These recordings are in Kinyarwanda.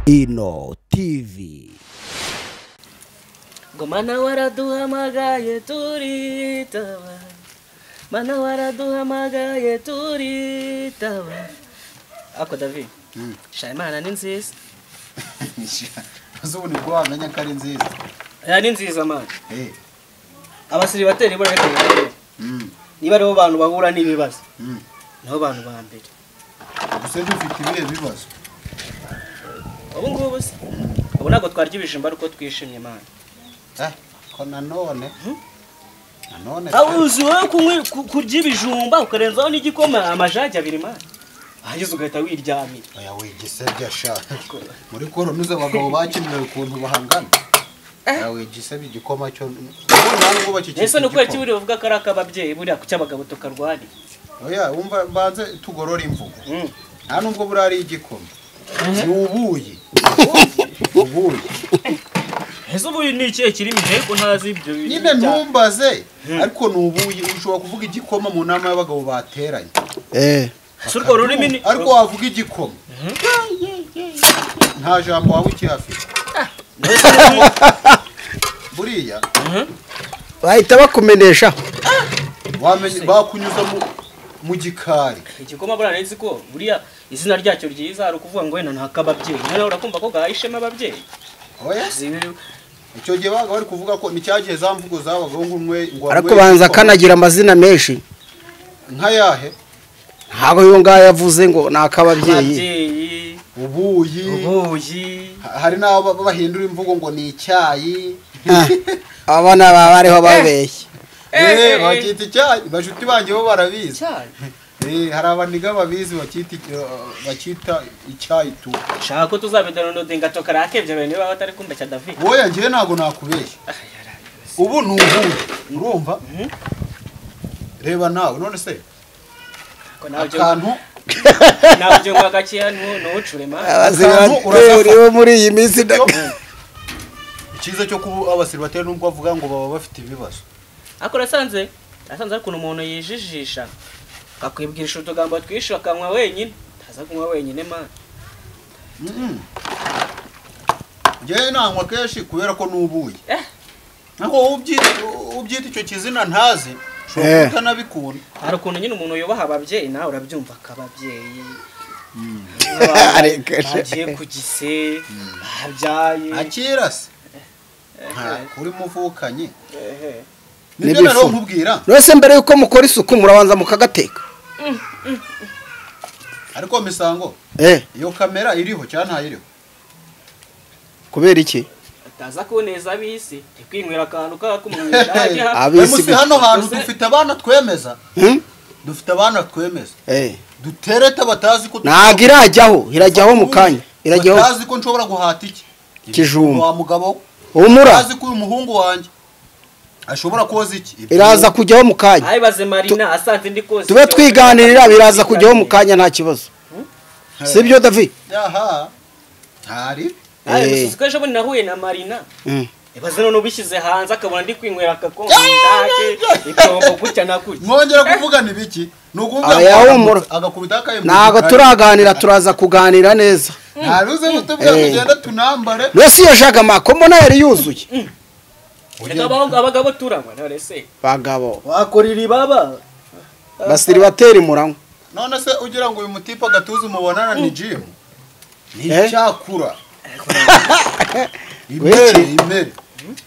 Ino TV. Mana waraduhamagaye turitaba, mana waraduhamagaye turitaba. Ako David, Shayimana ni nziza. Azo ni kwa amenya ko ari nziza. Ya ni nziza man. Abasiri bateri bo reka. Niba rero abantu bahura n'ibibazo. Naho bantu ba mbere. Gusa dufite ibihe bibazo. Ubu ngubu se. Ubu ntabwo twarya ibijumba ariko twishimye man. Ko nanone. Nanone. Awuzi wowe kurya ibijumba ukarenzaho n'igikoma amajaji abiri man. Ahageze ugahita wiryamira. Oya wigisebye ashaka. Muri koronuze abagabo bakimwe ukuntu bahangana. Oya wigisebye igikoma cyo. Ntabwo bakikije. Ese nuko kiburi uvuga ko ari akababyeyi buri ku cy'abagabo tukarwani. Oya umva banze tugorora imvugo. Nta nubwo burari igikoma. Ubuye. Ubuye. Ese ubuye ni ikihe kirimo ko ntazi ibyo bintu. Nyine ntumbaze ariko nubuye ushobora kuvuga igikoma mu nama y'abagabo bateranye. Surwo rurimi ariko wavuga igikoma. Nta jambo wawe ikihafite. Buriya Bahita bakumenesha. wamenye bakunyuza mu gikari. Igikoma buranetse ko buriya izina ryacyo ryiza ari ukuvuga ngo wena ntakababyeyi. Nawe urakumva ko gahishema ababyeyi. Oya icyo gihe baga bari kuvuga ko ni cyagiye zamvugo zabagaho ngumwe ngo ariko banza kanagira amazina menshi. Nka yahe? Ntago yo ngaya yavuze ngo nakababyeyi. Ubuyi. Hari nabo bahindura imvugo ngo ni icyayi. Abana baba bariho babeshye. Bakita icyayi bashuti banjye bo barabizi. Hari abaniga babizi bakita icyayi tu. Shaka ko tuzabidana dengato karakebye bene baba batari kumba cya David. Wowe ngiye nago nakubeshya. Ubu nubuye. Urumva? Reba nawe none se. Akantu nawe byo kwagakiya n'ucurema. Uriho muri iyi minsi ikiza cyo kuba abasiribateri nubwo bavuga ngo baba bafite ibibazo. Akora asanze ariko umuntu yijijisha. Akwibwirisha utugambo twishe akanywa wenyine. Taza kunywa wenyine man. Ngiye nanywa keshi kubera ko nubuye. Nako ubyita icyo kizina ntazi. Shoka nabikunda. Hari ukuntu nyine umuntu yubaha ababyeyi nawe urabyumva akababyeyi. Agiye kugise abyaye. Akirase. Kuri muvukanye. Nibyo naro nkubwira. Nose mbere yuko mukora isuku murabanza mukagateka. Ariko misango. Iyo kamera iriho cyane ntayiriho. Kubera iki? Taza kuneza bisi ikwinywera akantu kakumwishaje abisi hano hantu dufite abana twemeza. Dufite abana twemeza. Dutereta batazi ko irajyaho mukanya. Batazi ko nshobora guhata iki? Kijumba. Wa mugabo. Umura. Batazi ko uyu muhungu wanjye ashobora koza iki? Iraza kujyaho mukanya. Ayibaze Marina asanze ndi koza. Tube twiganirira biraza kujyaho mukanya nta kibazo. Sibyo David? Yaha. Hari. Sikoje bone nahuye na Marina. Ibaze none ubishyize hanze akabona ndi kwinywera akakongo ndake itombo gutya nakuri. Mwongera kuvuga ni biki? Nukumva agakubita akaye. Nago turaganira turaza kuganira neza. Ntaruze mutubwira kugenda tunambare. Wese yashaka makombo na yari yuzuye. Abagabo turangwa none se. Bagabo. Wakorira ibaba. Basiri bateri murangwa. None se ugira ngo uyu mutipa gatuze umubonana ni gym. Ni cyakura. Imere.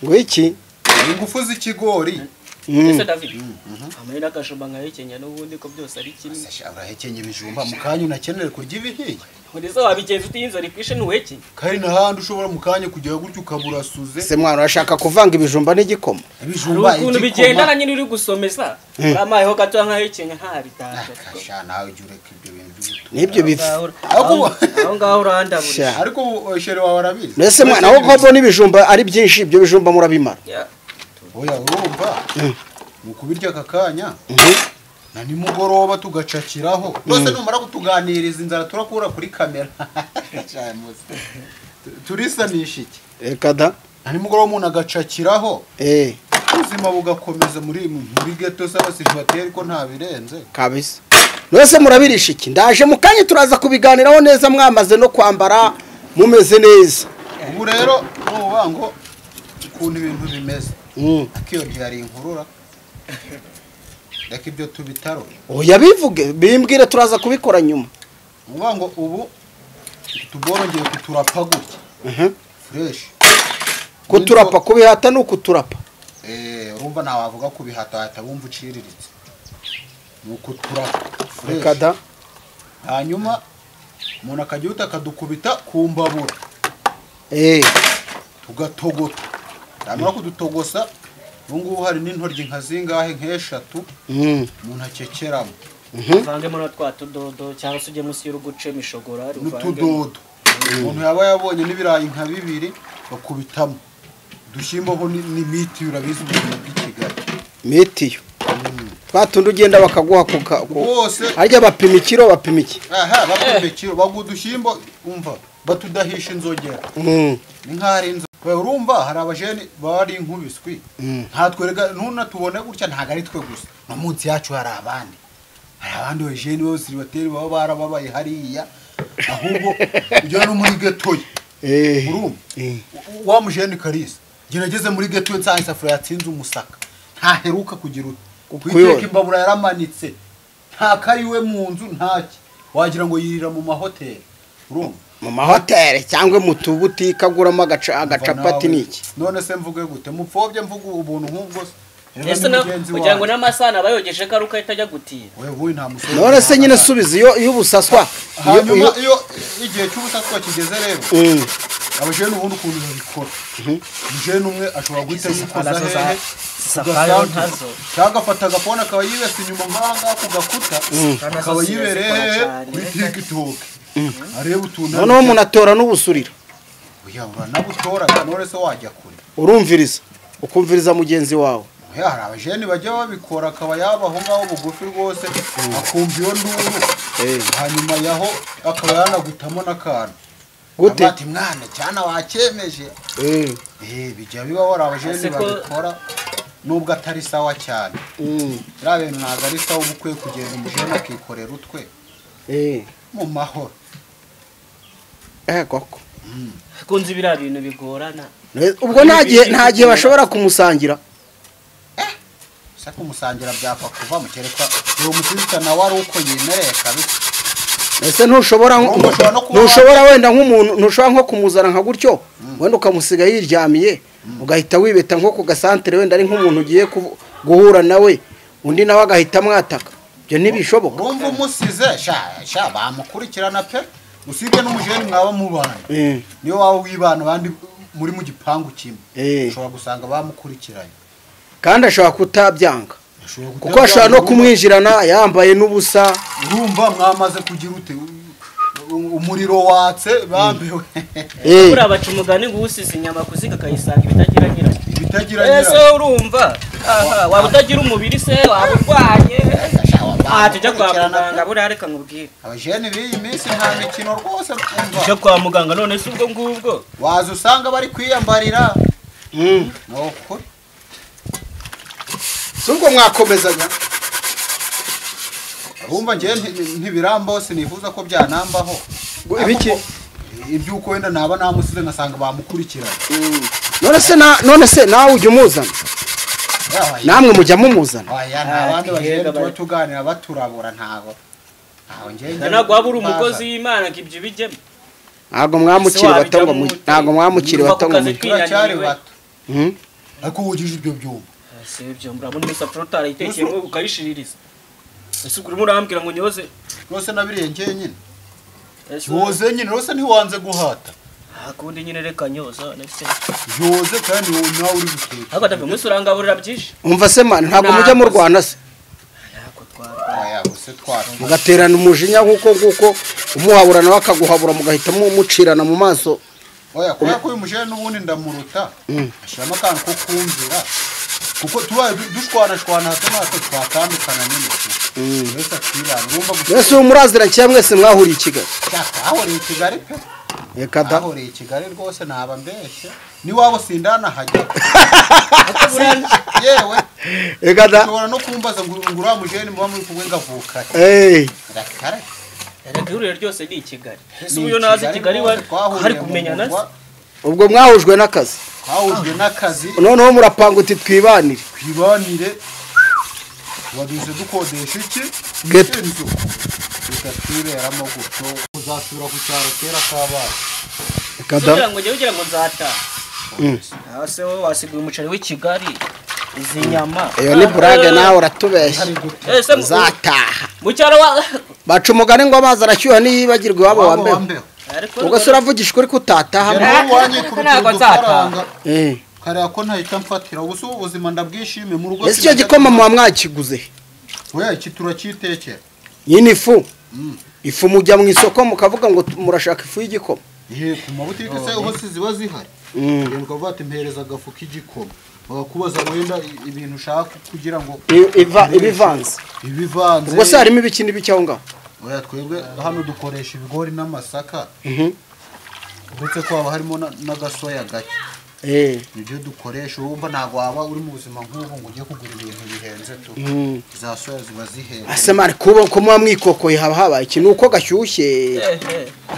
Ngwiki. Ingufu z'ikigori. Ese David. Amarira akashumba nka Kenya n'ubundi ko byose ari kimwe. Sashara hekenye ibijumba mukanyu nakenere kurya ibihiye. Muri zo wabigenza utinze ari kwishe n'uweki. Kari nahandi ushobora mukanya kujya gutyo ukaburasuze. Se mwana urashaka kuvanga ibijumba n'igikoma. Ibijumba ukuntu bigendana nyine uri gusomeza. Amayeho gato nka Kenya ntari taje. Kasha nawe jureka ibyo bintu. Nibyo bifa. Aho ngaho urandabura. Ariko shere wawe arabizi. Nese mwana aho kobo n'ibijumba ari byinshi ibyo bijumba murabimara. Oya urumva. Mukubirya akakanya. Na nimugoroba tugacakiraho. Rose numara kutuganiriza inzara turakura kuri kamera. Turisanisha iki? Reka da. Na nimugoroba umuntu agacakiraho. Ubuzima bugakomeza muri ghetto z'abasiribateri ko nta birenze. Kabisa. Nose murabirisha iki? Ndaje mukanye turaza kubiganiraho neza mwamaze no kwambara mumeze neza. ubu rero nuvuga ngo ukuntu ibintu bimeze akiyo byari inkurura reka ibyo tubitaro oya bivuge bimbwire turaza kubikora nyuma. nuvuga ngo ubu tuborongeye kuturapa gutya fresh kuturapa kubihata no kuturapa urumva nawavuga kubihata hata bumva uciriritse nuko turapa fresh kada hanyuma umuntu akagihuta akadukubita ku mbabura tugatogota yamara kudutogosa ubungubu hari n'intoryi nka zingahe nk'eshatu umuntu akekeramo uvangemo na twa tudodo cyangwa se ujye munsi y'uruguce mishogora n'utudodo umuntu yaba yabonye n'ibirayi nka 2 bakubitamo dushyimbo ho ni mitiyo urabizi ubuzima bw'ikigali mitiyo twatundi ugenda bakaguha bose harya bapima ikiro bapima iki bapima ikiro bagudushyimbo umva batudahisha inzogera ni nk'ari inzo urumva hari abajeni bari inkubiswi ntatwerega ntunatubone gutya ntago ari twe gusa no munsi yacu hari abandi bajeni bose bateri baba barababaye hariya ahubwo ujya no muri getoye urumva wa mujeni Kalisa gerageze muri getoye nsanga isafuriya yatsinze umusaka ntaheruka kugira kwiteka imbabura yaramanitse nta kariwe mu nzu ntaki wagira ngo yirira mu mahoteli urumva mu mahoteli cyangwa mu tubutika aguramo agacapati niki none se mvuge gute mupfobye mvuga ubuntu nk'ubwo ese kugira ngo n'amasana abayogeje karuka itajya gutiye wewe nta musore none se nyine subiza iyo ubusaswa hanyuma iyo igihe cy'ubusaswa kigeze rero abajene ubundi ukuntu babikora umujene umwe ashobora guhita yikoza hehe safayo ntazo cyangwa afata agafone akaba yibese inyuma nk'ahangaha ku gakuta akaba yibereye kuri TikTok areba utuntu noneho umuntu atora n'ubusurira oya uranabutora none se wajya kure urumviriza ukumviriza mugenzi wawe hari abajene bajya babikora akaba yabaho ngaho bugufi rwose akumva iyo nduru hanyuma yaho akaba yanagutamo n'akantu gute ati mwana cyane wakemeje bijya biba wari abajene babikora nubwo atari sawa cyane bintu ntabwo ari sawa uba ukwiye kugenda umujene akikorera utwe mu mahoro koko kunzi biriya bintu bigorana ubwo nta gihe bashobora kumusangira saka umusangira byapfa kuva mu kereka uwo mutinda nawe ari uko yemereye kabisa ese ntushobora wenda nk'umuntu ntushobora nko kumuzana nka gutyo wenda ukamusiga yiryamiye ugahita wibeta nko ku gasantere wenda ari nk'umuntu ugiye guhura nawe undi nawe agahita amwataka ibyo ntibishoboka urumva umusize sha bamukurikirana pe usibye n'umujeni mwaba mubana niyo waba wibana abandi muri mu gipangu kimwe ushobora gusanga bamukurikiranye kandi ashobora kutabyanga kuko ashobora no kumwinjirana yambaye n'ubusa urumva mwamaze kugira ute umuriro watse bambewe kuri abaca umugani ngo usize inyama kuziga akayisanga ibitagira nyirayo ese urumva waba utagira umubiri se waba urwaye tujya kwa muganga buriya reka nkubwire abajene b'iyi minsi nta mikino rwose tujya kwa muganga none se ubwo ngubwo waza usanga bari kwiyambarira nokuri subwo mwakomezanya urumva ngiye ntibirambaho sinifuza ko byanambaho ibiki ibyuko wenda naba namusize ngasanga bamukurikirana none se nawe ujya umuzana namwe mujya mumuzana abandi bagenda tuba tuganira baturabura ntago ntabwo waba uri umukozi w'Imana ngo ibyo bijyemo ntabwo mwamukiri bato ngo turacyari bato ariko wugije ibyo byumva si ibyo murabona umusafuriya utarayitekeye ngo ukayishiririza ese ubwo urimo urambwira ngo nyoze rwose nabiriye njye nyine yoze nyine rwose ntiwanze guhata akundi nyine reka nyoza yoze kandi nawe uri guteka ariko ndavuga umunsi urangaburira byinshi umva se man ntabwo mujya mu Rwanda se mugaterana umujinya nguko umuhabura nawe akaguhabura mugahita mucirana mu maso oya kubera ko uyu mujene n'ubundi ndamuruta ashyiramo akantu ko kumvira kuko tubaye dushwana hato na hato twatandukana nyine wese akibana urumva gusa wese umurazira cyangwa mwese mwahuriye i Kigali ahuriye i Kigali pe reka da ahuriye i Kigali rwose naba mbeshya ni wabo sindana hajya yewe reka da ushobora no kumbaza ngo uriya mujene muba muri kumwe ngavuka rakare Erega ihuriro ryose ni i Kigali. Ese uyo nazi Kigali hari kumenyana se? ubwo mwahujwe n'akazi noneho murapanga uti twibanire waduze dukodesha iki Ghetto. inzu tugatwiberamo gutyo uzasura ku cyaro kera kabaye kugira ngo njye ugira ngo nzataha ase wowe wasiguye umuceri w'i Kigali izi nyama iyo ni burage nawe uratubeshya ese zataha mu cyaro baca umugani ngo amazi arashyuha niyibagirwa iwabo wa mbeho ubwo se uravugisha ukuri ko utataha ntabwo nzataha kare ko ntahita mfatira ubu ubuzima ndabwishime mu rugo ese icyo gikoma muba mwakiguze we iki turakitekera nyine ifu mujya mu isoko mukavuga ngo murashaka ifu y'igikoma ku mabutike se hose ziba zihari rero ukavuga ati mpereza agafu k'igikoma bagakubaza wenda ibintu ushaka kugira ngo ibivanze ubwo se harimo ibiki n'ibiki aho ngaho oya twebwe hano dukoresha ibigori n'amasaka uretse ko haba harimo n'agasoya gake nibyo dukoresha urumva ntabwo waba uri mu buzima nk'ubu ngo ujye kugura ibintu bihenze tu za soya ziba zihenze ase mari kuba ko muba mwikokoye haba habaye ikintu uko gashyushye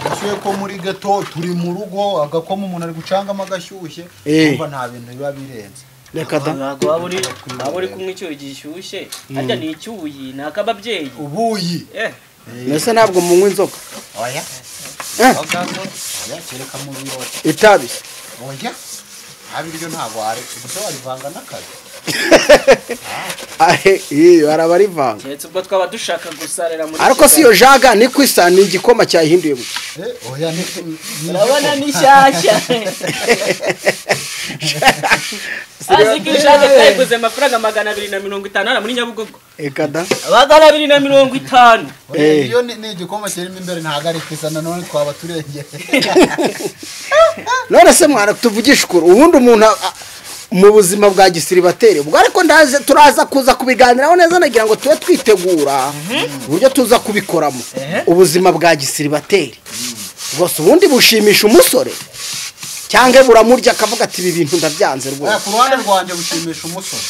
gashyushye ko muri gato turi mu rugo agakoma umuntu ari gucangamo agashyushye urumva nta bintu biba birenze reka da ntabwo waba uri kumwe icyuyi gishyushye harya ni icyuyi ni ak'ababyeyi ubuyi mbese ntabwo munywa inzoga oya kereka mu birori itabi oya abiryo ntabwo gusa warivanga n'akazi iyo arabarivanga keretse ubwo twaba dushaka gusarira muri ariko si iyo jaga ni kwisa ni igikoma cyahinduye oya urabona ni shyashya azi ko ishaje twayiguze amafaranga 250 hano muri Nyabugogo ekada 250 iyo ni igikoma kirimo imbere ntago ari kwisa nanone twaba turengeye none se mwana tuvugisha ukuri ubundi umuntu mu buzima bwa gisiribateri ubwo ariko turaza kuza kubiganiraho neza nagira ngo tube twitegura uburyo tuza kubikoramo ubuzima bwa gisiribateri rwose ubundi bushimisha umusore cyangwa buramurya akavuga ati ibi bintu ndabyanze rwose ku ruhande rwanjye bushimisha umusore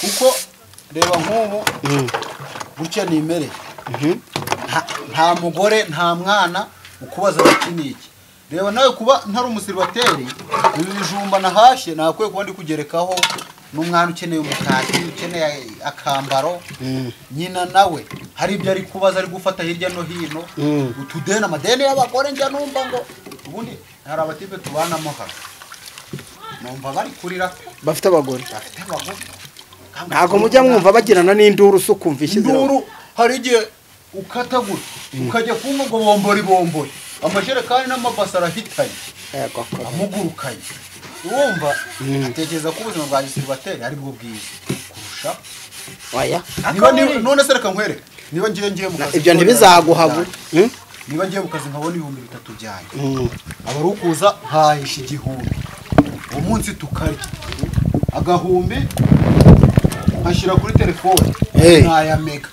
kuko reba nk'ubu gutya nimereye nta mugore nta mwana ukubaza iki n'iki reba nawe kuba ntari umusiribateri ibi bijumba nahashye nakwiye kuba ndi kugerekaho n'umwana ukeneye umukati ukeneye akambaro nyina nawe hari ibyo ari kubaza ari gufata hirya no hino utudeni amadeni y'abagore njya numva ngo ubundi hari abatipe tubanamo hano numva bari kurira bafite abagore ntabwo mujya mwumva bagirana n'induru usukumva ishyize induru hari igihe ukatagura ukajya kumva ngo bombori amajerekani n'amabasi arahitanye amugurukanye wumva atekereza ko ubuzima bwa gisiribateri ari bwo bwiza kurusha oya none se reka nkwereke niba ngiye mu kazi ibyo ntibizaguhabu niba ngiye mu kazi nkabona 3,000 byanjye aba ari ukuza nkahisha 1,000 uwo munsi tukarya agahumbi nkashyira kuri telefone nkaya mega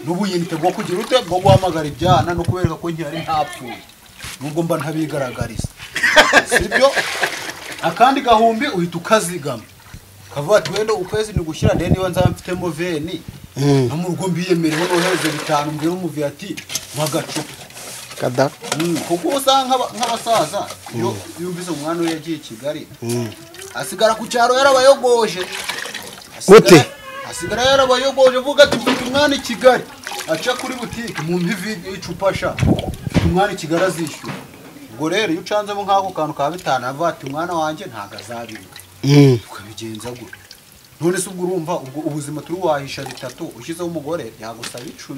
n'ubuyinite bwo kugira ute bwo guhamagara ibyana no kubereka ko nkiri ntapfuye nubwo mba ntabigaragariza sibyo akandi gahumbi uhita ukazigama kavuga ati wenda ukwezi ni gushyira ndende niba nzamfitemo veni no mu rugo mbiyemereho nohereze 5 mbwira umuvi ati magacupa kada kuko usanga nk'abasaza iyo yumvise umwana we yagiye Kigali asigara ku cyaro yarabayogoje gute asigara yarabayogoje vuga ati mfite umwana I Kigali aca kuri butike mu mpivi icupa sha umwana I Kigali azishyura ubwo rero iyo ucanzemo nk'ako kantu ka 5 avuga ati umwana wanjye ntago azabirika ukabigenza gute none se ubwo urumva ubwo ubuzima turi wahisha 3 ushyizeho umugore yagusaba 10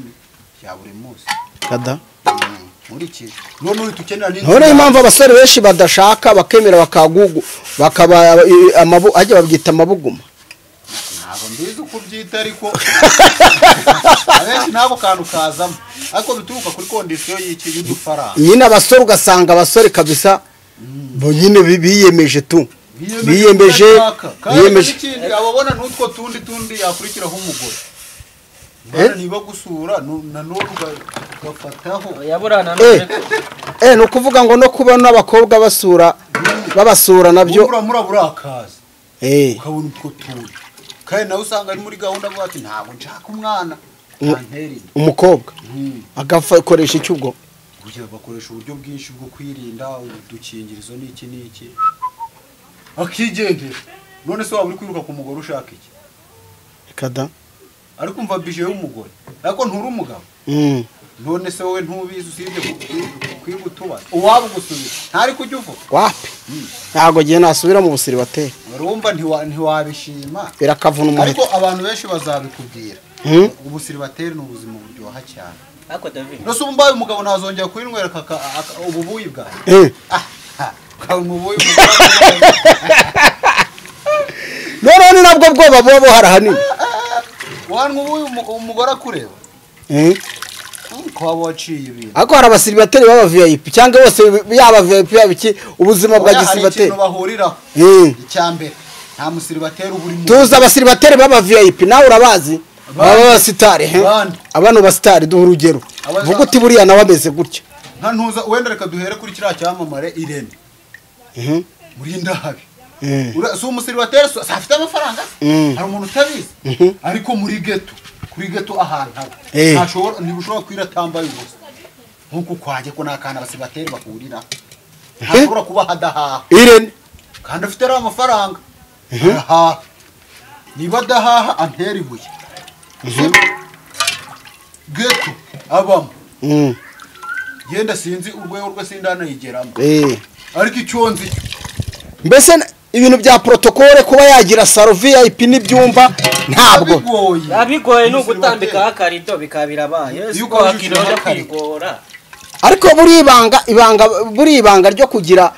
ya buri munsi kada muriki none uri tukenera ni none impamvu abasore benshi badashaka bakemera bakagugu bakaba ajya babyita amabuguma ntabwo mbizi uko byita ariko abenshi nabo kantu kazamo ariko bituruka kuri kondisiyo y'iki y'udufaranga nyine abasore ugasanga abasore kabisa bo nyine biyemeje tu biyemeje ikindi ababona n'utwo tundi yakurikiraho umugore bana niba gusura nanone ugafataho yaburana no no kuvuga ngo no kubona abakobwa babasura nabyo urakaza ukabona utwo tundi kandi nawe usanga ari muri gahunda avuga ati ntabwo nshaka umwana umukobwa agakoresha iki ubwo bakoresha uburyo bwinshi bwo kwirinda udukingirizo n'iki akigengera none se waba uri kwiruka ku mugore ushaka iki kada ariko umva bije y'umugore ariko nturi umugabo none se wowe ntubizi usibye kwigutuba uwaba gusubiza ntari kujya uvuga wapi ntago giye nasubira mu busiribateri urumva ntiwabishima birakavuna umuheto ariko abantu benshi bazabikubwira ubusiribateri ni ubuzima buryoha cyane ako David no se umbaye umugabo nazongera kwinywera ububuyi bwawe ububuyi none nabwo bwoba bo harahanini wanwa ubuyi umugore akureba kwa waciye ibintu ariko hari abasiribateri baba VIP cyangwa bose yaba VIP yabiki ubuzima bwa gisiribateri bahuriraho icyambere nta musiribateri uburi mu tuza abasiribateri baba VIP nawe urabazi baba basitari abantu basitari duha urugero vuga uti buriya nawe ameze gutya nka ntuza wenda reka duhere kuri kiriya cyamamare Irene muri ndahabi si umusiribateri afite amafaranga hari umuntu utabizi ariko muri geto kuri geto ahantu ntibushobora kwira atambaye ubusa nk'uko kwajye ko n'akana abasiribateri bahurira ntashobora kuba hadahaha Irene kandi afite rero amafaranga arahaha niba adahaha antera ibuye geto abamo yenda sinzi urwego rwe sindanayigeramo ariko icyo nzi mbese ibintu bya protokole kuba yagira salo VIP n'ibyumba ntabwo bigoye no gutambika akarido bikabirabaye yuko hakiroje kwigora ariko buri ibanga ryo kugira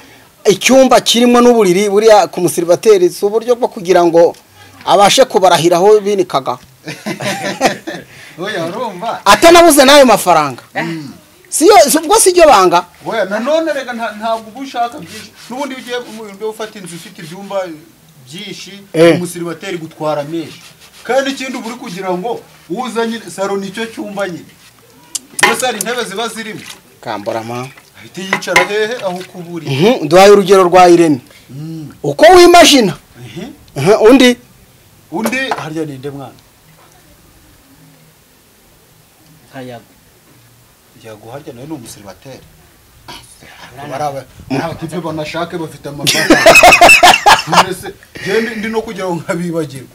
icyumba kirimo n'uburiri buriya ku musiribateri si uburyo bwo kugira ngo abashe kubarahiraho binikaga oya urumva atanabuze nayo mafaranga ubwo si ryo banga oya nanone rega ntabwo ubushaka byinshi n'ubundi ugiye mu ufata inzu ifite ibyumba byinshi umusiribateri gutwara menshi kandi ikindi uburi kugira ngo uzanye salo nicyo cyumba nyine mbese hari intebe ziba zirimo kamborama ahita yicara hehe aho kuburi duhaye urugero rwa Irene uko wimashina undi harya ninde mwana yago harya nawe ni umusiribateri abatipe banashake bafite amafaranga mbese ndi no kugira ngo nkabibagirwe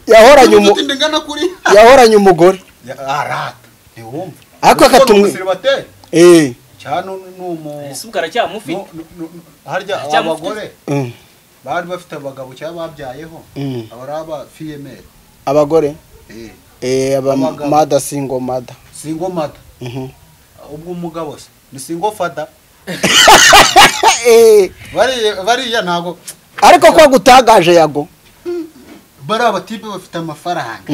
yahoranye umugore arata ntiwumva ariko akatumwe umusiribateri cyane isubwa aracyamufite harya abagore bari bafite abagabo cyangwa babyayeho abaraba female abagore mada single mada ubwo umugabo se ni single father bariya ntago ariko ko gutagaje yago bari abatipe bafite amafaranga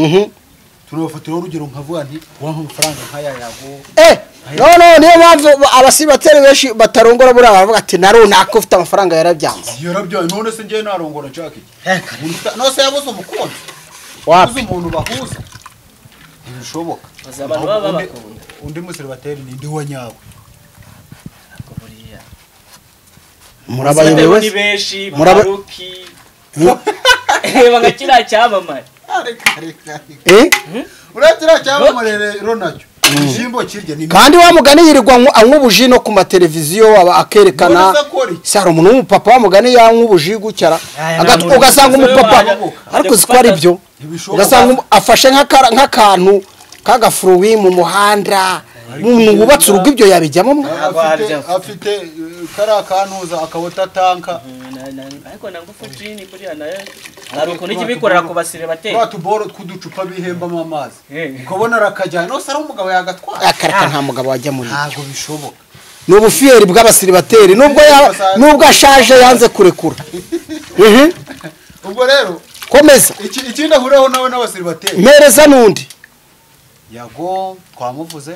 tunabafatiraho urugero nkavuga nti wampa amafaranga nk'aya yago no niyo mpamvu abasiribateri benshi batarongora buriya baravuga ati na runaka ufite amafaranga yarabyanze none se ngewe narongora nshaka iki nose yabuze umukunzi wapi umuntu bahuza ntibishoboka undi musiribateri ni ndi wa nyawe murabayobewe ni benshi maruki bagakira cyamamare urakira cyamamare rero nacyo Jimbo kirye ni kandi wa mugani yirirwa anyubuji no ku mateleviziyo akerekana sara umuntu w'umupapa wa mugani yanywubuji gucyara ugasanga umupapa ariko zikwari byo ugasanga afashe nk'akantu kagafuruwi mu muhanda umuntu wubatse urugo ibyo yabijyamo afite kara kanuza akabota tanka ariko nangufu jini buriya nayo naruko nikibikorera ku basiribateri batuboro twuducupa bihembamo amazi ukabona rakajyana no sara umugabo yagatwara akaraka nta mugabo wajya muri ntago bishoboka n'ubufiyeri bw'abasiribateri nubwo ashaje yanze kurekura ubwo rero komeza ikindi ahuraho nawe n'abasiribateri mpereza nundi yago twamuvuze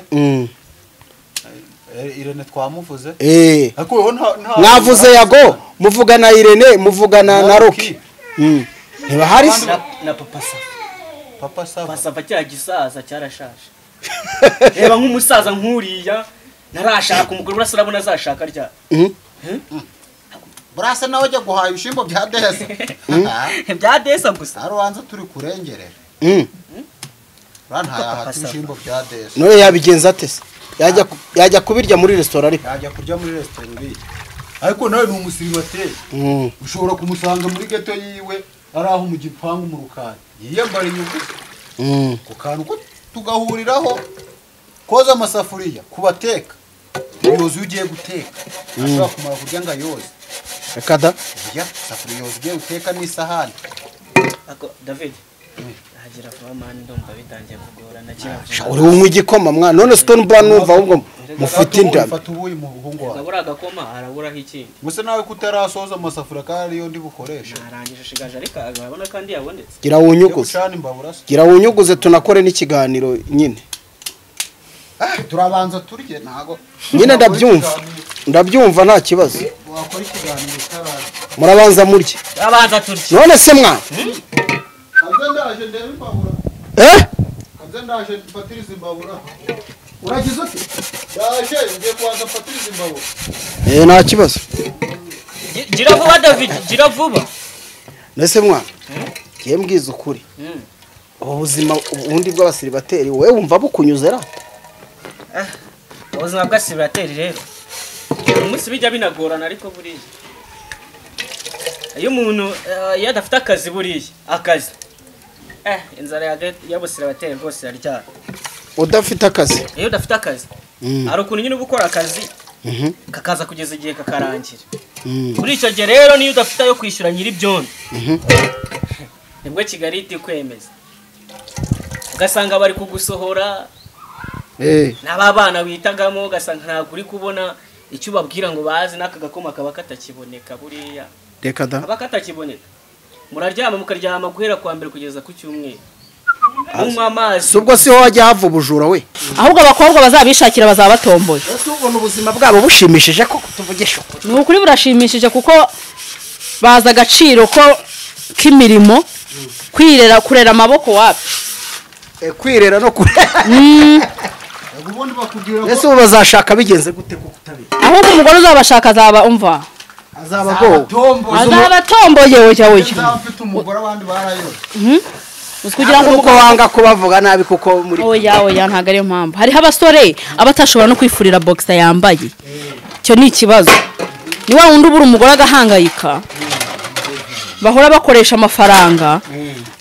Irene twamuvuze mwavuze yago muvugana Irene muvugana na Roki niba hari na papa safa cya gisaza cyarashaje reba nk'umusaza nkuriya narashaka umugore urasabona azashaka rya burasa nawe ajya guhaye ibishimbo bya desa bya desa gusa arubanza turi kurengerera ntayahata ibishimbo bya desi none yabigenza ate se yajya kubirya muri resitora ariko yajya kurya muri resitora ariko nawe ni umusiribateri ushobora kumusanga muri geto yiwe ari aho mu gipangu mu rukari yiyambara inyugu ku kantu ko tugahuriraho koza amasafuriya kubateka yoza iyo ugiye guteka ashobora kumara kurya ngo ayoze reka da ya safuriya yoza ugiye guteka n'isahani David hagira vuba mani ndumva bitangiye kugorana cyane uri unywa igikoma mwana none Stone Brown numva ahubwo mufite inda fata ubuyi mu buhungu wawe nabura agakoma araburaho ikindi gusa nawe kutarasoza amasafuriya kandi ariyo ndi bukoresha narangije shigaje ariko agabona kandi yabonetse gira wunyuguze gira wunyuguze tunakore n'ikiganiro nyine turabanza turye ntago nyine ndabyumva nta kibazo wakora ikiganiro cy'abantu murabanza murye abanza turye none se mwana ndaje ndebe imbabura ndaje mfatiriza imbabura uragize ute ndaje ngiye kubanza mfatiriza imbabura nta kibazo gira vuba David gira vuba nese mwana ngiye mbwiza ukuri ubu buzima ubundi bw'abasiribateri wowe wumva bukunyuze ra ubuzima bw'abasiribateri rero umunsi bijya binagorana ariko buriya iyo umuntu yadafite akazi buriya akazi inzara y'abasiribateri rwose iraryana udafite akazi iyo udafite akazi hari ukuntu nyine uba ukora akazi kakaza kugeza igihe kakarangira muri icyo gihe rero niyo udafite ayo kwishyura nyir'ibyondo nibwo Kigali ihita ikwemeza ugasanga bari kugusohora n'aba bana witagamo ugasanga ntabwo uri kubona icyo ubabwira ngo bazi n'aka gakoma kaba katakiboneka buriya reka da kaba katakiboneka muraryama mukaryama guhera kwa mbere kugeza ku cyumweru unywa amazi ubwo si ho wajya hava ubujura we ahubwo abakobwa bazabishakira bazaba batomboye ese ubona ubuzima bwabo bushimishije ko tuvugisha ni ukuri burashimishije kuko baza agaciro ko k'imirimo kurera amaboko wapi kwirera no kurera ubundi bakubwira ese ubu bazashaka bigenze gute ko kutabira ahubwo umugore uzabashaka azaba umva azaba go azaba atomboye oya afite umugore abandi barayoze kugira ngo uko wanga kubavuga nabi kuko muri oya ntago ariyo mpamvu hariho abasore abatashobora no kwifurira boxer yambaye cyo ni ikibazo ni wa wundi ubura umugore agahangayika bahora bakoresha amafaranga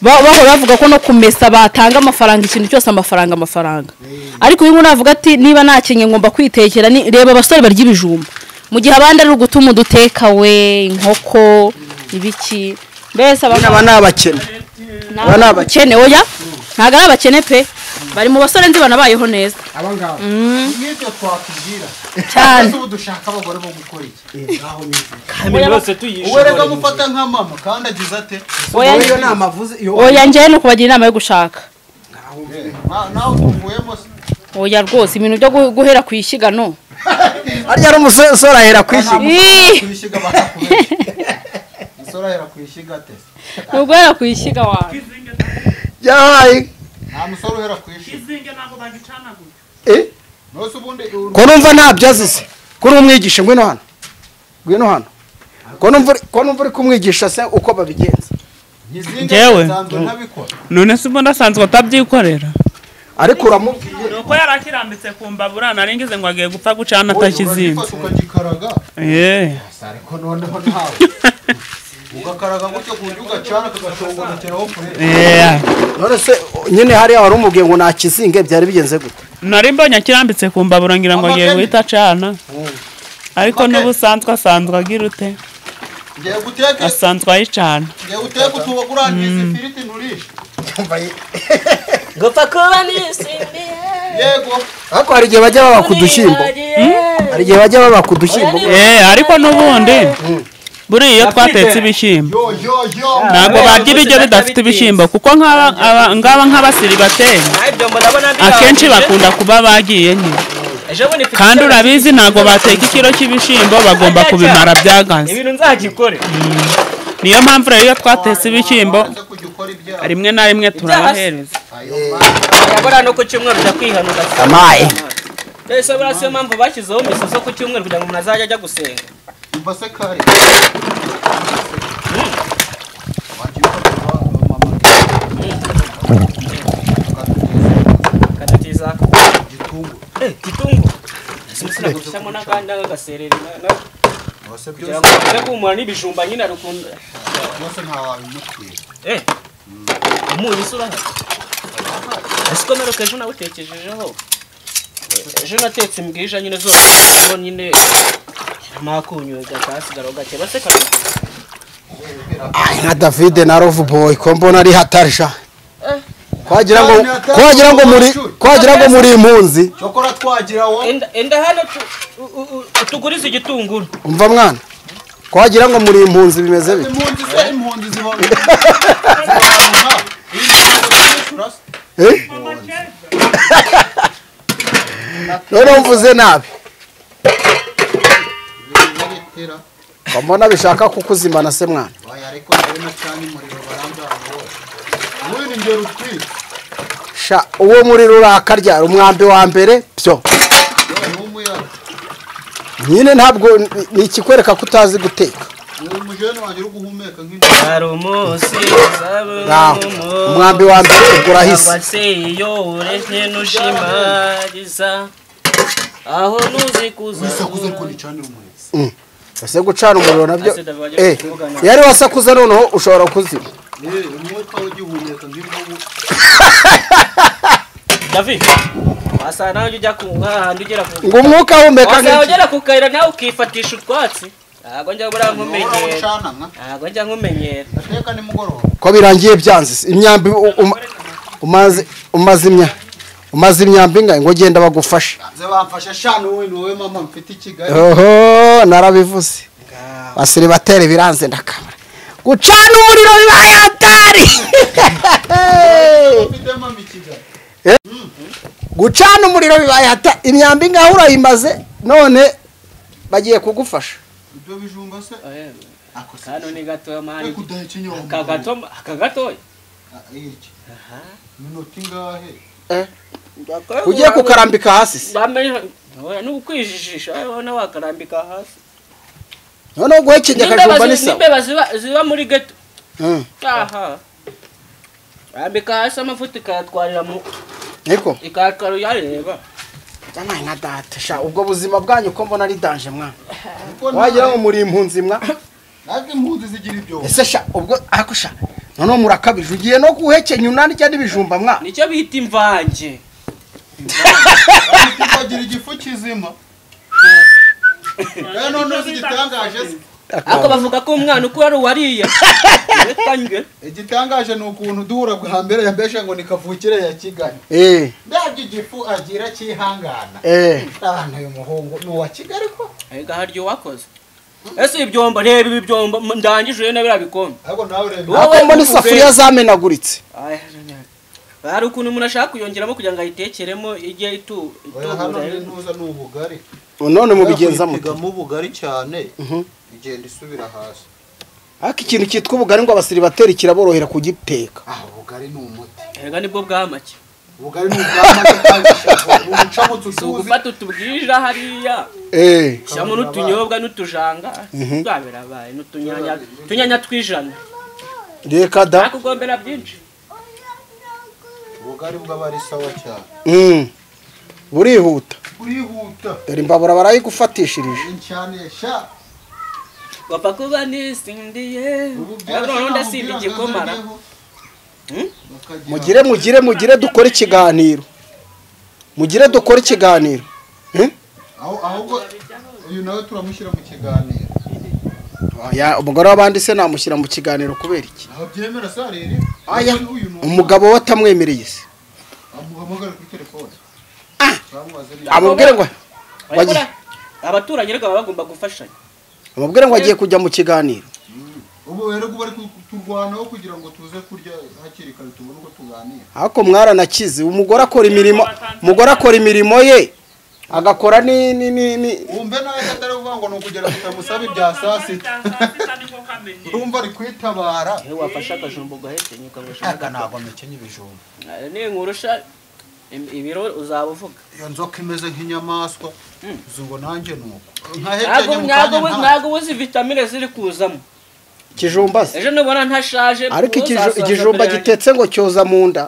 bahora bavuga ko no kumesa batanga amafaranga ikintu cyose amafaranga ariko uyu nguyu navuga ati niba nakenye ngomba kwitekera reba abasore barya ibijumba mu gihe abandi ari ugutuma uduteka we inkoko ibiki mbese aba n'abakene n'abakene oya ntago ari abakene pe bari mu basore nzi banabayeho neza abangaba n'ibyo twakubwira cyane ubu dushaka abagore bo gukora iki aho kandi bose tuyishyura uwerega mufata nka mama kandi agize ate oya iyo nama avuze oya njye no kubagira inama yo gushaka nawe tuvuyemo se oya rwose ibintu byo guhera ku ishyiga no arya ari umusore ahera ku ishyiga bakakubera umusore ahera ku ishyiga ate uguhera ku ishyiga wawe yahaye nta musore uhera ku ishyiga izinge ntabwo bagicanaguye nose ubundi ko numva ntabyo azize ko umwigisha ngwino hano ko numva uri kumwigisha se uko babigenza njyewe none se ubundi asanzwe atabyikorera ariko uramubwiye nuko yari akirambitse ku mbabura naringize ngo agiye gupfa gucana atakizinze ariko noneho ntawe ugakaraga gutyo ku buryo ugacana kagashongorokeraho kure none se nyine hariya wari umubwiye ngo nakizinge byari bigenze gute nari mbonye akirambitse ku mbabura ngira ngo agiye guhita acana ariko n'ubusanzwe asanzwe agira ute asanzwe ayicana ngiye guteka utuba kurangiza ifiriti nturishe gupfa kuba nisimbiye yego ariko hari igihe bajya baba ku dushyimbo ariko n'ubundi buriya iyo twatetse ibishyimbo ntabwo barya ibiryo bidafite ibishyimbo kuko ngaba nk'abasiribateri akenshi bakunda kuba bagiye nyine kandi urabizi ntabwo bateka ikiro cy'ibishyimbo bagomba kubimara byagaze ibintu nzagikore niyo mpamvu rero iyo twatetse ibishyimbo rimwe na rimwe turabahereza yabora no ku cyumweru ujya kwihanuka amaye ese buriya siyo mpamvu bashyizeho misa zo ku cyumweru kugira ngo umuntu azajya ajya gusenga Basekari. cyangwa n'akandi n'agasereri bose kugira byose ngo ujye kumura n'ibijumba nyine arukunda byose ntawabimutwira umunyu se urahari ese ko meruka ejo nawutekejejeho ejo natetse imbwija nyine zose ngo nyine makunyu gasigaro gake base kabiri nka David na Love Boy ko mbona ari hatarisha kwagira ngo muri impunzi cyokora twagira wo enda hano tugurize igitunguru umva mwana kwagira ngo muri impunzi bimeze bite impunzi ziba none mvuze nabi mbona bishaka kukuzimana se mwana ariko ndabona cyane umuriro barangaho uyu ni ngero utwite sha uwo muri rurakarya umwambi wa mbere byo nyine ntabwo ni ikikwereka ko utazi guteka uyu mujene wanjye uri guhumeka nk'inzu hari umunsi umwambi wa mbere ubwo urahise abaseyo ureke nushimariza aho nuzi kuza wisakuza ariko nicanira umuriro ese gucana umuriro nabyo yari wasakuza noneho ushobora kuzima umwuka ugihumeka nk'imvubu David asa nawe ujya kuhandi ugera ku ngo umwuka ahumeka asa ugera ku kayira nawe ukifatisha utwatsi ntabwo njya bura nkumenyera ntabwo njya nkumenyera ateka ni mugoroba ko birangiye byanze imyambi umaze imyambi ingahe ngo genda bagufashe ze bamfasha shana wowe mama mfite ikigali oho narabivuze basire batere biranze ndakamara gucana umuriro bibaye hatari gucana umuriro bibaye hatari imyambi ingahe urayimaze none bagiye kugufasha ibyo bijumba se kano ni gato mani kudahekenyo akagato iki minota ingahe ugiye kukarambika hasi se n'ukwijijisha urabona wakarambika hasi noneho guhekenya akajumba ni sawa n'imbeba ziba muri geto aha rambika hasi amafuta ikayatwarira mu niko ikakaro yareba cyane nka data sha ubwo buzima bwanyu ko mbona ari danje mwana wagira ngo muri impunzi mwa ntabwo impunzi zigira ibyo ese sha ubwo ako sha noneho murakabije ugiye no guhekenya unani cyane ibijumba mwa nicyo bita imvange bagira igifu kizima none igitangaje ariko bavuga ko umwana uko ari uwariye igitangaje ni ukuntu duhura hambere yambeshe ngo ni kavukire ya Kigali ndabyo igifu agira cyihangana abana uyu muhungu ni uwa Kigali ko ega haryo wakoze ese ibyomba reba ibi byomba ndangije na birabikombe ariko nawe reba ako mbona isafuriya zamenaguritse hari ukuntu umuntu ashaka kuyongeramo kugira ngo ayitekeremo ijye ntuza ni ubugari none mubigenza muto mu bugari cyane igenda isubira hasi ariko ikintu cyitwa ubugari ngo abasiri batera kiraborohera kugiteka ubugari ni umuti ega nibwo bwamake ubugari ni ubwamake umucamo tutuzi ugufata utubwija hariya shyamo n'utunyobwa n'utujanga bwabirabaye n'utunyanya twijana reka da kugombera byinshi ubugari bw'abari sawa cyane burihuta dore imbabura barayigufatishirije cyane sha bapfa kuba nisindiye none ndasinda igikomara mugire dukore ikiganiro ahubwo uyu nawe turamushyira mu kiganiro umugore w'abandi se namushyira mu kiganiro kubera iki aho byemera sarere umugabo we atamwemereye se amuhamagara kuri telefone amubwire ngo abaturanyi reka baba bagomba gufashanya amubwire ngo agiye kujya mu kiganiro ubu rero bari turwanaho kugira ngo tuze kurya hakiri kare tubone uko tuganira ariko mwaranakize umugore akora imirimo ye agakora umbe nawe atari kuvuga ngo ni ukugera tutamusaba ibya saa sita urumva ari kwitabara iyo wafashe akajumba ugahekenye aka ntabwo amekenye ibijumba ninkurusha ibiro uzaba uvuga iyo nzoka imeze nk'inyamaswa uzi ngo nanjye ni uko ntabwo ubuzi vitamine ziri kuzamo ikijumba se ejo nubona ntashaje ariko ikijumba gitetse ngo cyoza mu nda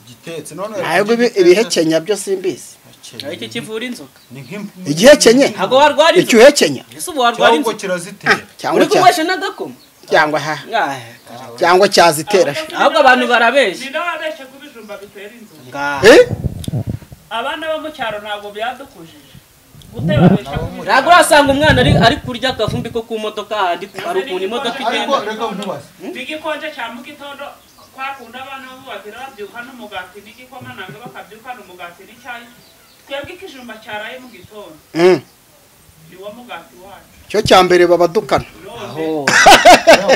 gitetse none ntabwo ibihekenya byo simbizi gihekenya iki kivura inzoka ni nk'impu igihekenye ntabwo warwara icyo inzoka uhekenya ese ubu warwara cyangwa inzoka kirazitera uri kunywesha n'agakoma cyangwa cyazitera ahubwo abantu barabeshya ndababeshya ko ibijumba bitera inzoka abana bo mu cyaro ntabwo byadukujije gutebabeshya ko ntabwo urasanga umwana ari kurya akavumbi ko ku modoka handi hari ukuntu imodoka ariko igenda reka nkubaze igikonje cya mu gitondo twakunda abana bo batira babyuka n'umugati n'igikoma nanga bakabyuka n'umugati n'icyayi twebwe ikijumba cyaraye mu gitondo ni wo mugati wacu cyo cya mbere babadukana aho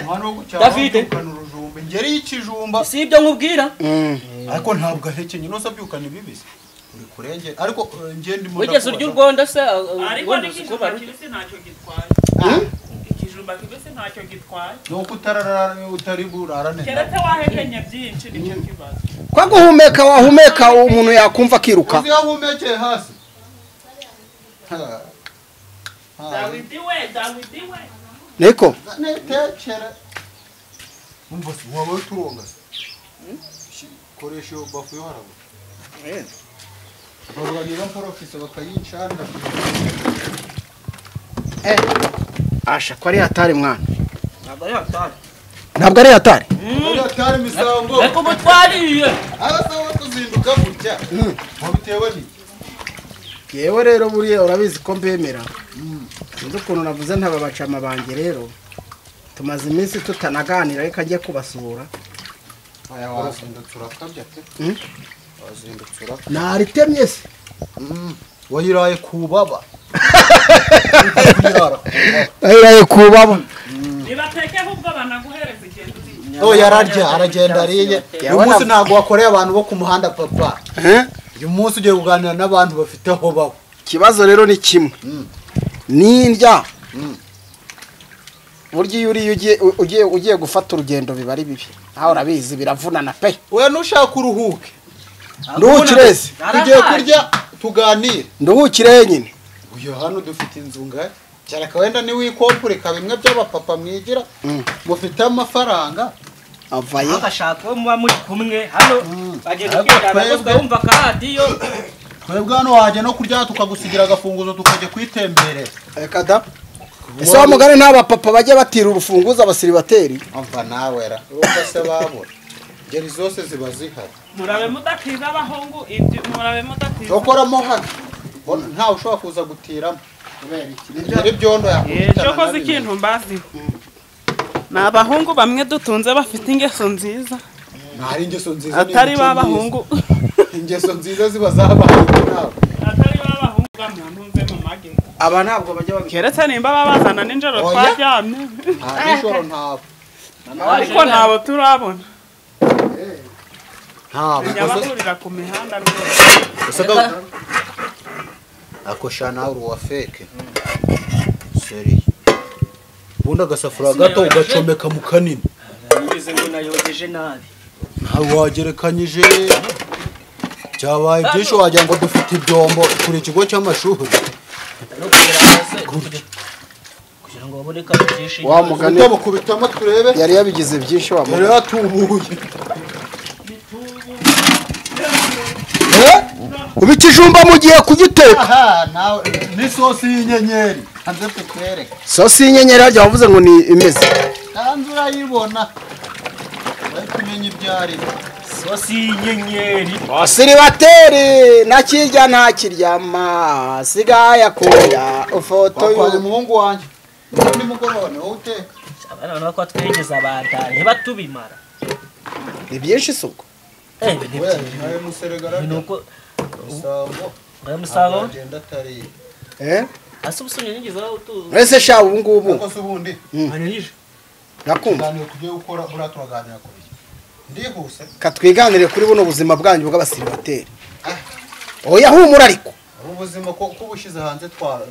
umwana wo gucyara David. abyukana urujumba ingeri y'ikijumba si ibyo nkubwira ariko ntabwo ahekenye nose abyukana ibibisi uri kurengera ariko njye ndimo wigeze urya urwonda se ariko ubundi uzi ko n'ikijumba barurya kibisi ntacyo gitwaye ikijumba kibisi ntacyo gitwaye nuko utari burara neza keretse wahekenye byinshi nicyo kibazo kwa guhumeka wahumeka umuntu yakumva akiruka uzi yahumekeye hasi Dawidi we niko netekere umva se wawe turonga se koresha iyo bafu yo harabo baruranira porofise bakayicanda asha ko ari hatari mwana ntabwo ari hatari ntabwo ari hatari ari atari misango ariko ubu twariye abasawa tuzinduka gutya mubitewe ni yewe rero buriya urabizi ko mbemera sinzi ukuntu navuze ntababacama banjye rero tumaze iminsi tutanaganira ariko ajye kubasura aya wazindutse urakabya pe wazindutse urakabya naritemye se wayiraye ku baba ayiraye ku baba nibateke ahubwo banaguhereza igenda uzi oh yararya aragenda ariye uyu munsi ntabwo wakoreye abantu bo ku muhanda papa uyu munsi ugiye kuganira n'abantu bafite aho baba ikibazo rero ni kimwe n'indya burya iyo uriye ugiye gufata urugendo biba ari bibi aho urabizi biravunana pe oya nushaka uruhuke nduhukireze tugiye kurya tuganire nduhukire nyine uyu hano dufite inzu ngari cyane wenda niwikompurika bimwe by'abapapa mwigira mufite amafaranga avaye agashaka muba muri kumwe hano bagenda kwirana guswa wumva akaradiyo twebwe hano wajya no kurya tukagusigira agafunguzo tukajya kwitemberera reka da ese wa mugari nta bapapa bajya batira urufunguzo abasiribateri amva nawe ra urumva se babura ngeri zose ziba zihari murabe mudatiza abahungu ibyo murabe mudatiza ukoramo hano ntawe ushobora kuza gutiramo ngeri byondo ejo koze ikintu mbaziho ni abahungu bamwe dutunze bafite ingeso nziza ntari ingeso nziza atari b'abahungu ingeso nziza ziba zabaye nawe atari b'abahungu bamwe mu mage aba ntabwo bajya babikora keretse nimba babazana nijoro twaryamye nijoro ntabwo ariko ntabo turabona ntabwo nyabahurira ku mihanda rwose ako shana uri wa feke seri ubundi agasafuriya gato ugacomeka mu kanini bize ngo nayogeje nabi ntawe wagerekanyije byabaye byinshi wagira ngo dufite ibyombo kuri ikigo cy'amashuri kugira ngo babone ko ari byinshi wa mugani utamukubitamo turebe yari yabigize byinshi wa yari mugani yatubuye ubu ikijumba mugiye kugiteka aha nawe n'isosi y'inyenyeri hanze tukwereka sosi y'inyenyeri harya wavuze ngo ni imeze hanze urayibona bari kumenya ibyo ari byo sosi y'inyenyeri abasiribateri ntakirya ntakiryama sigaye akunda ifoto watwaye umuhungu wanjye undi mugoroba ni wowe uteka abana ko twegeza abadari ntibatubimara ni byinshi isuku nawe museregara nuko musango aya musango agenda atari ase ubusumye nigeze aho utuzi mwese sha ubu ngubu ariko se ubundi anirije nakumva tuganire tugiye gukora buriya turaganira ku biki ndihuse katwiganire kuri buno buzima bwanyu bw'abasiribateri oya humura ariko ubuzima ko ubushyize hanze twara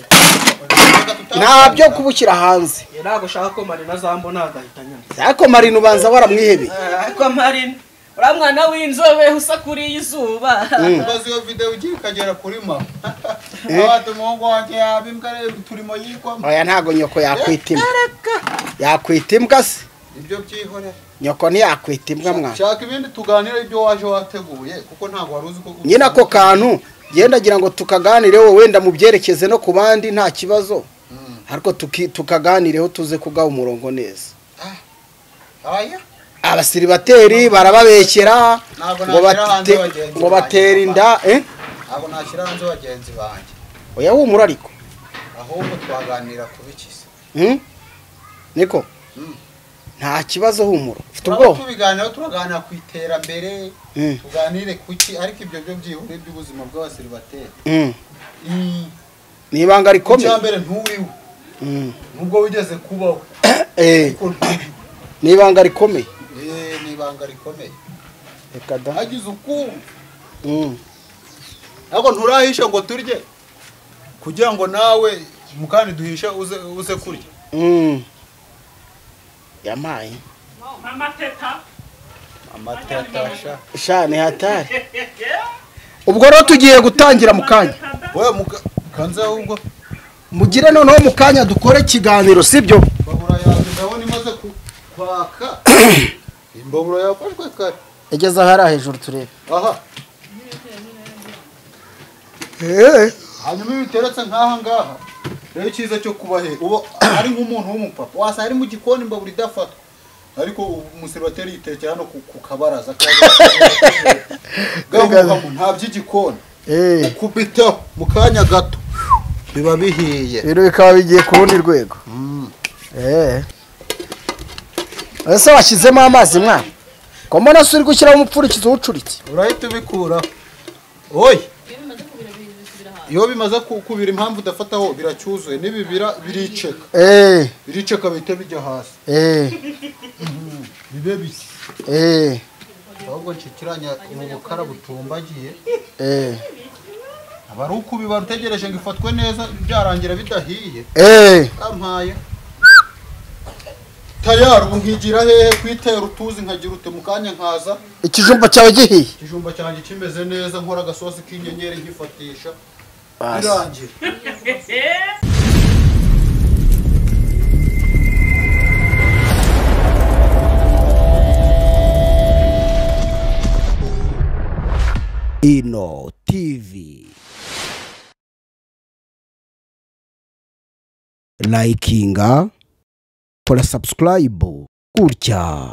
ntabyo kubushyira hanze ntabwo ushaka ko marina zambona agahita nyana ariko marina ubanza waramwihebeye ariko marina uriya mwana w'inzobe usakuriye izuba ubaze iyo videwo ugiye ukagera kuri mama abati umuhungu wanjye yaba imbwa turimo yikwamo oya ntago nyoko yakwita imbwa yakwita imbwa se ibyo byihorera nyoko ntiyakwita imbwa mwana shaka ibindi tuganira ibyo waje wateguye kuko ntabwo wari uzi ko nyine ako kantu genda gira ngo tukaganireho wenda mu byerekeze no ku bandi nta kibazo ariko tukaganireho tuze kugaha umurongo neza. Abasiribateri barababekera ngo batera inda ntabwo nashyira hanze bagenzi banjye. Oya humura ariko ahubwo twaganira kubikiza niko nta kibazo humura ufite ubwoba turaganira ku iterambere tuganire kuki ariko ibyo byo byihuri by'ubuzima bw'abasiribateri ni ibanga rikomeye. Icyambere nturiwe nubwo wigeze kubaho ni ibanga rikomeye. Ni ibanga rikomeye reka da hagize uku ariko nturahisha ngo turye kugira ngo nawe mukandi duhisha uze kurya. Yamaye amateta shane hatari. Ubwo rero tugiye gutangira mukanya we mukanze ahubwo mugire noneho mukanya dukore kiganiro sibyo. babura yaje ndabona imaze kwaka imbabura yafashwe kare egeza hari hejuru turebe. aha hanyuma biteretse nkaha ngaha rero cyiza cyo kuba he ubo ari nk'umuntu w'umupapa wasa ari mu gikoni imbabura idafatwa ariko umusiribateri yitekera hano ku kabaraza gahuka nta by'igikoni ukubitaho mu kanya gato biba bihiye rero bikaba bigiye ku rundi rwego. Ese washyizemo amazi mwana ko mbona suri gushyiraho umupfurikizo ucuritse urahita ubikura oye iyo bimaze kubira impamvu udafataho biracyuzuye n'ibibira biriceka biriceka bihita bijya hasi bibe bisi ahubwo nshikiranya mu bukara butumbagiye aba ari ukubiba utegereje ngo ifatwe neza byarangira bidahiye ampaye tayari ubu nkigira hehe kwitera utuzi nkagira ute mu kanya nkaza ikijumba cyawe gihiye. Ikijumba cyanjye kimeze neza nkora agasosi k'inyenyeri nkifatisha birangira. Ino TV likinga kora subscribe gutya.